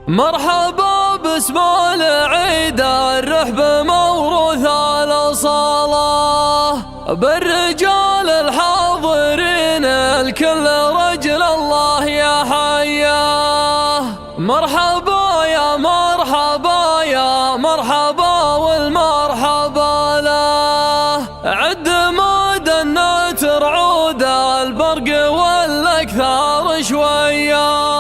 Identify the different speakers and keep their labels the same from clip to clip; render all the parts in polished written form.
Speaker 1: مرحبا باسم العيد الرحب موروث الأصالة بالرجال الحاضرين الكل رجل الله يا حياه. مرحبا يا مرحبا يا مرحبا والمرحبا له، عد ما دنت رعود البرق والأكثار شويه.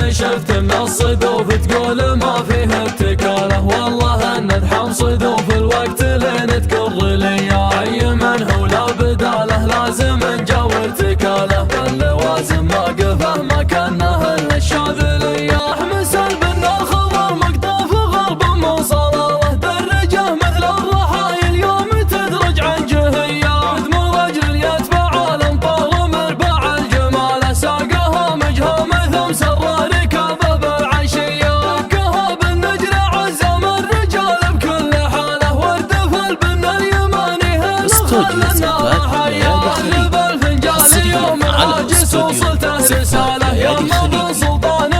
Speaker 1: شفت من الصدوف تقول ما فيها اتكاله، والله ندحم صدوف الوقت لين تكر لي اي من هو لا بداله، لازم نجاور تكاله اللوازم ما قفه ما كانه الا الشاذليه. مثل بنا الخضر مقطوف غرب من صلاله، درجه مثل الرحايل يوم تدرج عن جهيه، دم رجل يتبع الانطار مربع الجماله، ساقها مجهومه ثم سرار رسالة يا ابن سلطان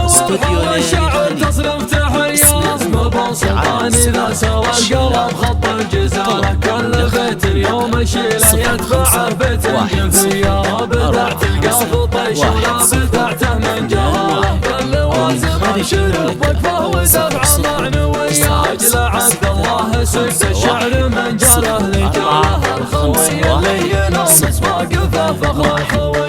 Speaker 1: والشعر تصرف تحية. اسم ابو سلطان اذا سوى القلم خط الجزالة، كل خيط اليوم شيله يدفعه بيت الجنفية، بدع تلقى طيش ولا بدعته من جهاله، باللوازم شرف وقفه ودفعه معنوية. اجل عبد الله سكت الشعر من جاله لجاله الخوية، اللي ينص واقفه فخر الخوية.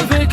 Speaker 1: في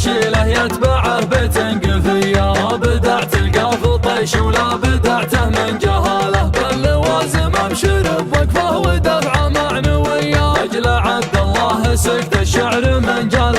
Speaker 1: يشيله يتبعه بتنقفيه. ما بدعت القاف طيش ولا بدعته من جهاله، باللوازم ابشر بوقفه ودفعه معنويه. اجل عبد الله سكت الشعر من جاله